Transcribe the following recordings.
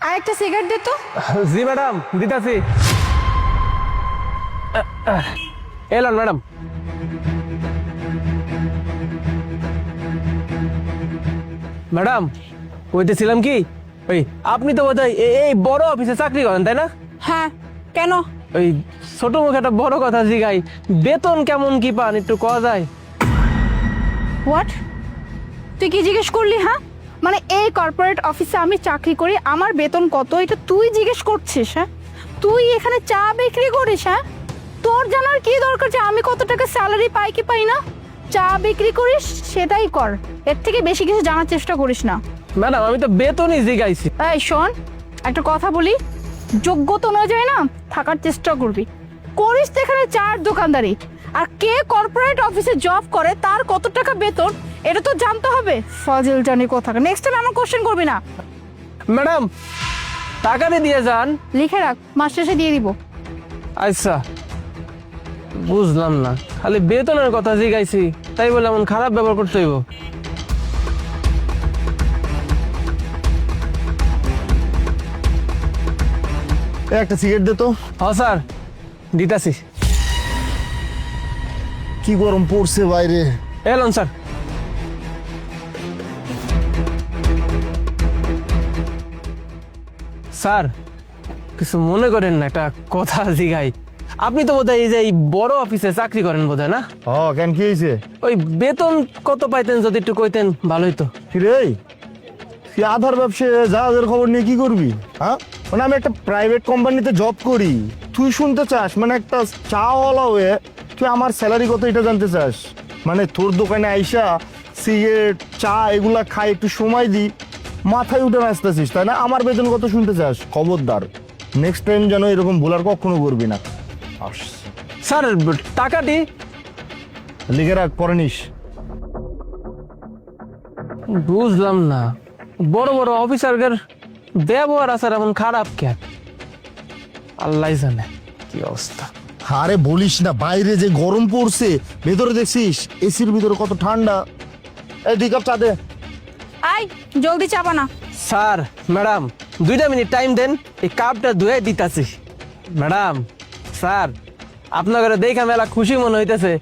আর একটা সিগারেট দে তো। জি ম্যাডাম, দিতাছি। এলাম ম্যাডাম। ম্যাডাম কইতেছিলাম কি, ওই আপনি তো বোধহয় এই বড় অফিসে চাকরি করেন তাই না? হ্যাঁ, কেন? ওই ছোট মুখে একটা বড় কথা জিগাই, বেতন কেমন কি পান একটু কওয়া যায়? হোয়াট? তুই কি জিজ্ঞেস করলি? হ্যাঁ, মানে এই কর্পোরেট অফিসে আমি চাকরি করি, আমার বেতন কত এটা তুই জিজ্ঞেস করছিস? হ্যাঁ, তুই এখানে চা বিক্রি করিস? হ্যাঁ, তোর জানার কি দরকার যে আমি কত টাকা স্যালারি পাই কি পাই না? চা বিক্রি করিস সেটাই কর, এর থেকে বেশি কিছু জানার চেষ্টা করিস না। ম্যাডাম আমি তো বেতনই জিগাইছি। এই শোন, একটা কথা বলি, যোগ্যতা অনুযায়ী না থাকার চেষ্টা করবি। করিস তো এখানে চার দোকানদারি, আর কে কর্পোরেট অফিসে জব করে তার কত টাকা বেতন এটা তো জানতে হবে। ফাজিল জানি কথা। নেক্সট টাইম আমার কোশ্চেন করবি না। ম্যাডাম টাকাটা দিয়ে যান। লিখে রাখ, মাস শেষে দিয়ে দিব। আচ্ছা বুঝলাম না, খালি বেতনের কথা জিগাইছি তাই বলে এমন খারাপ ব্যবহার করতে হইব? একটা সিগারেট দে তো। হ্যাঁ স্যার দিতাছি। কি গরম পড়ছে বাইরে। Elon sir. স্যার কিছু মনে করেন না, একটা কথা জিগাই। আপনি তো বোধহয় এই যে এই বড় অফিসে চাকরি করেন বোধহয় না? কেন কি হয়েছে? ওই বেতন কত পাইতেন যদি একটু কইতেন ভালোই তো। কিরে তুই আধার ব্যবসায় জাহাজের খবর নিয়ে কি করবি? হ্যাঁ, মানে আমি একটা প্রাইভেট কোম্পানিতে জব করি, তুই শুনতে চাস মানে একটা চাওয়ালা হয়ে তুই আমার স্যালারি কত এটা জানতে চাস? মানে তোর দোকানে আইসা সিগারেট চা এগুলা খাই একটু সময় দি মাথায় উঠে আসতেছিস তাই না? আমার বেতন কত শুনতে চাস? খবরদার, নেক্সট টাইম যেন এরকম ভুল আর কখনো করবি না। স্যার টাকাটি লিখে রাখ, পরে নিস। বুঝলাম না, বড় বড় অফিসারদের ব্যবহার আসার এমন খারাপ কেন? আল্লাহ জানে কি অবস্থা। আরে বলিস না, বাইরে যে গরম পড়ছে, ভেতরে দেখছিস এসির ভিতরে কত ঠান্ডা। এই 2 কাপ চা দে। আই জলদি চাপা না। স্যার ম্যাডাম 2 মিনিট টাইম দেন, এই কাপটা ধুয়ে দিতাছি। ম্যাডাম স্যার আপনাদের দেখা মেলা খুশি মনে হইতেছে,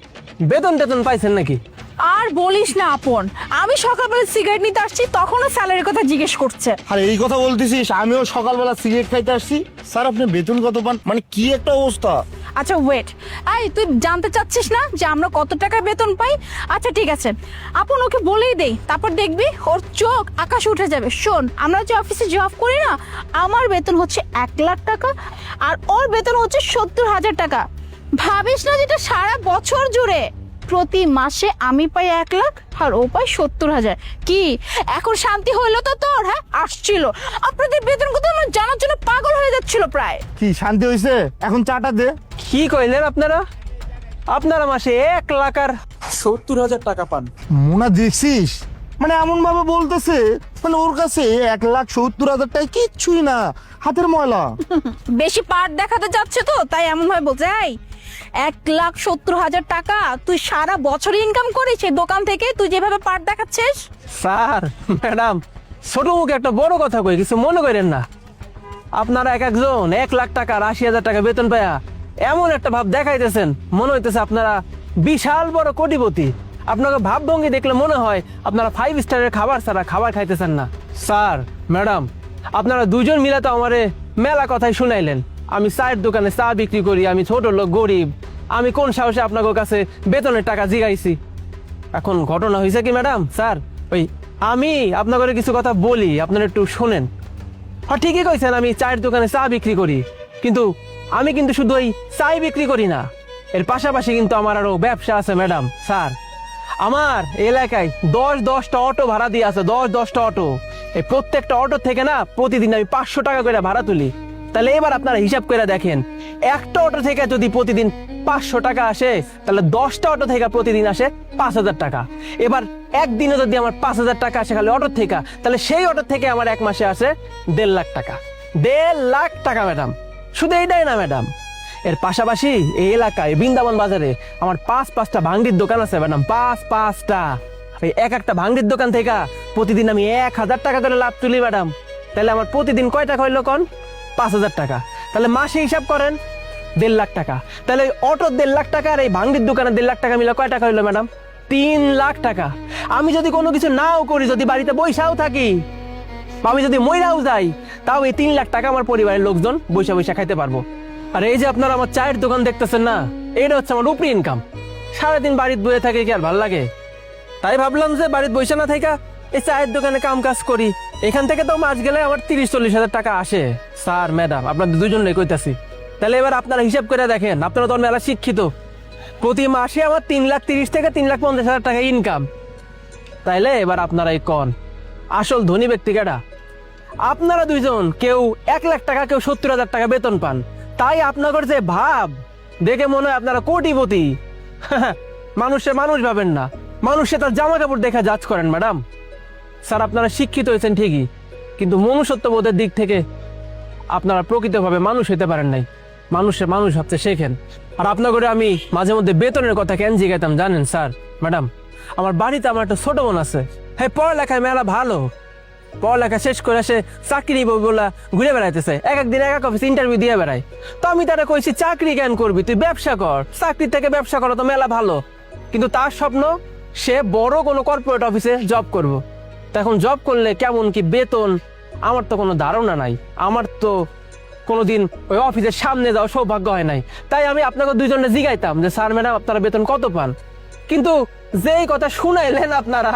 বেতন টেতন পাইছেন নাকি? আর বলিস না আপন, আমি সকালবেলা সিগারেট নিতে আসছি তখনও স্যালারির কথা জিজ্ঞেস করছে। আরে এই কথা বলতেছিস, আমিও সকালবেলা সিগারেট খাইতে আসছি। স্যার আপনি বেতন কত পান? মানে কি একটা অবস্থা। আচ্ছা ওয়েট, আই তুই জানতে চাচ্ছিস না যে আমরা কত টাকা বেতন পাই? আচ্ছা ঠিক আছে, আপন ওকে বলেই দেই, তারপর দেখবি ওর চোখ আকাশ উঠে যাবে। শোন, আমরা যে অফিসে জব করি না, আমার বেতন হচ্ছে 1 লাখ টাকা, আর ওর বেতন হচ্ছে 70,000 টাকা। ভাবিস না যেটা সারা বছর জুড়ে প্রতি মাসে আমি পাই 1 লাখ আর ও পাই 70,000। কি এখন শান্তি হইলো তো তোর? হ্যাঁ, আসছিল আপনাদের বেতন কত আমার জানার জন্য পাগল হয়ে যাচ্ছিল প্রায়। কি শান্তি হয়েছে? এখন চাটা দে। কি কইলেন আপনারা? আপনারা মাসে 1 লাখ আর 70,000 টাকা পান? মোনা দেখছিস, মানে এমন ভাবে বলতেছে মানে ওর কাছে 1,70,000 টাকা কিচ্ছুই না, হাতের ময়লা। বেশি পাট দেখাতে যাচ্ছে তো তাই এমন ভাবে বলছে। এই 1,70,000 টাকা তুই সারা বছর ইনকাম করিস এই দোকান থেকে, তুই যেভাবে পাট দেখাচ্ছিস? স্যার ম্যাডাম ছোট মুখে একটা বড় কথা কই, কিছু মনে করেন না। আপনারা এক একজন 1 লাখ টাকা আর 80,000 টাকা বেতন পায়া এমন একটা ভাব দেখাইতেছেন, মনে হইতেছে আপনারা বিশাল বড় কোটিপতি। আপনাকে ভাবভঙ্গি দেখলে মনে হয় আপনারা 5 স্টারের খাবার ছাড়া খাবার খাইতেছেন না। স্যার ম্যাডাম আপনারা দুজন মিলে তো আমারে মেলা কথাই শুনাইলেন। আমি চায়ের দোকানে চা বিক্রি করি, আমি ছোট লোক গরিব, আমি কোন সাহসে আপনাদের কাছে বেতনের টাকা জিগাইছি? এখন ঘটনা হয়েছে কি ম্যাডাম, স্যার ওই আমি আপনাদের কিছু কথা বলি, আপনারা একটু শোনেন। হ্যাঁ ঠিকই কইছেন, আমি চায়ের দোকানে চা বিক্রি করি, কিন্তু আমি কিন্তু শুধু ওই চাই বিক্রি করি না, এর পাশাপাশি কিন্তু আমার আরো ব্যবসা আছে ম্যাডাম। স্যার আমার এলাকায় 10-10টা অটো ভাড়া দিয়ে আছে, 10-10টা অটো। এই প্রত্যেকটা অটো থেকে না প্রতিদিন আমি 500 টাকা করে ভাড়া তুলি। তাহলে এবার আপনারা হিসাব করে দেখেন, একটা অটো থেকে যদি প্রতিদিন 500 টাকা আসে, তাহলে 10টা অটো থেকে প্রতিদিন আসে 5,000 টাকা। এবার একদিনে যদি আমার 5,000 টাকা আসে খালি অটো থেকে, তাহলে সেই অটো থেকে আমার এক মাসে আসে 1.5 লাখ টাকা। 1.5 লাখ টাকা ম্যাডাম। শুধু এইটাই না ম্যাডাম, এর পাশাপাশি এই এলাকায় বৃন্দাবন বাজারে আমার 5-5টা ভাঙড়ির দোকান আছে ম্যাডাম, 5-5টা। এই এক একটা ভাঙড়ির দোকান থেকে প্রতিদিন আমি 1,000 টাকা করে লাভ তুলি ম্যাডাম। তাহলে আমার প্রতিদিন কয় টাকা হইলো কন? 5,000 টাকা। তাহলে মাসে হিসাব করেন 1.5 লাখ টাকা। তাহলে অটোর 1.5 লাখ টাকা আর এই ভাঙড়ির দোকানে 1.5 লাখ টাকা মিলে কয় টাকা হইলো ম্যাডাম? 3 লাখ টাকা। আমি যদি কোনো কিছু নাও করি, যদি বাড়িতে বইসাও থাকি, বা আমি যদি মইরাও যাই, তাও এই 3 লাখ টাকা আমার পরিবারের লোকজন বইসা বইসা খাইতে পারবো। আর এই যে আপনারা আমার চায়ের দোকান দেখতেছেন না, এইটা হচ্ছে আমার উপরি ইনকাম। সারাদিন বাড়িতে বসে থাকে কি আর ভালো লাগে? তাই ভাবলাম যে বাড়িতে বসে না থাকা এই চায়ের দোকানে কাম কাজ করি। এখান থেকে তো মাস গেলে আমার 30-40 হাজার টাকা আসে। স্যার ম্যাডাম, আপনাদের দুজনেই কইতাছি। তাহলে এবার আপনারা হিসাব করে দেখেন, আপনারা তো মেলা শিক্ষিত। প্রতি মাসে আমার 3,30,000 থেকে 3,50,000 টাকা ইনকাম। তাইলে এবার আপনারাই কন, আসল ধনী ব্যক্তি কেডা? আপনারা দুইজন, কেউ 1 লাখ টাকা, কেউ 70,000 টাকা বেতন পান। তাই আপনাদের যে ভাব দেখে মনে হয় আপনারা কোটিপতি। মানুষের মানুষ ভাবেন না, মানুষে তার জামা কাপড় দেখে জাজ করেন। ম্যাডাম স্যার, আপনারা শিক্ষিত হয়েছেন ঠিকই, কিন্তু মনুষ্যত্ববোধের দিক থেকে আপনারা প্রকৃতভাবে মানুষ হইতে পারেন নাই। মানুষের মানুষ ভাবতে শেখেন। আর আপনাকে আমি মাঝে মধ্যে বেতনের কথা কেন জিজ্ঞাতাম জানেন স্যার ম্যাডাম? আমার বাড়িতে আমার একটা ছোট বোন আছে, হ্যাঁ পড়ালেখায় মেলা ভালো। পড়ালেখা শেষ করে সে চাকরি বলা ঘুরে বেড়াইতেছে, একদিন এক অফিস ইন্টারভিউ দিয়ে বেড়ায়। তো আমি তারা কইছি, চাকরি কেন করবি, তুই ব্যবসা কর, চাকরি থেকে ব্যবসা করা তো মেলা ভালো। কিন্তু তার স্বপ্ন সে বড় কোনো কর্পোরেট অফিসে জব করব। তা এখন জব করলে কেমন কি বেতন আমার তো কোনো ধারণা নাই। আমার তো কোনোদিন ওই অফিসের সামনে যাওয়ার সৌভাগ্য হয় নাই। তাই আমি আপনাকে দুইজনে জিগাইতাম যে স্যার ম্যাডাম, আপনারা বেতন কত পান? কিন্তু যেই কথা শুনাইলেন আপনারা,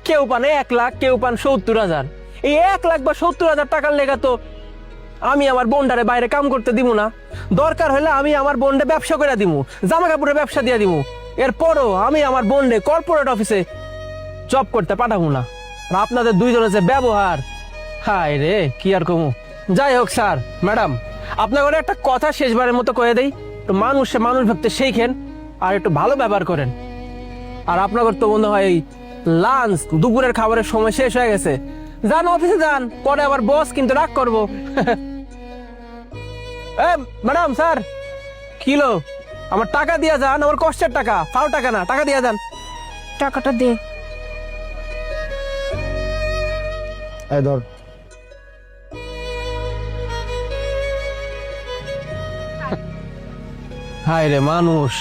কেউ পান 1 লাখ, কেউ পান 70,000। এই 1 লাখ বা 70,000 টাকার লেগা তো আমি আমার বোনটারে বাইরে কাম করতে দিব না। দরকার হলে আমি আমার বোনডে ব্যবসা করে দিব, জামা কাপড়ের ব্যবসা দিয়ে দিব। এরপরও আমি আমার বোনডে কর্পোরেট অফিসে জব করতে পাঠাবো না। আর আপনাদের দুইজনের যে ব্যবহার, হায় রে, কি আর কমু। যাই হোক স্যার ম্যাডাম, আপনাকে একটা কথা শেষবারের মতো কয়ে দেই, তো মানুষে মানুষ ভাবতে শেখেন আর একটু ভালো ব্যবহার করেন। আর আপনাদের তো মনে হয় লাঞ্চ, দুপুরের খাবারের সময় শেষ হয়ে গেছে, যান অফিসে যান, পরে আবার বস কিন্তু রাগ করবো। ম্যাডাম স্যার, কিলো আমার টাকা দিয়া যান, আমার কষ্টের টাকা, ফাও টাকা না, টাকা দিয়া যান। টাকাটা দে। এই ধর। হায় রে মানুষ।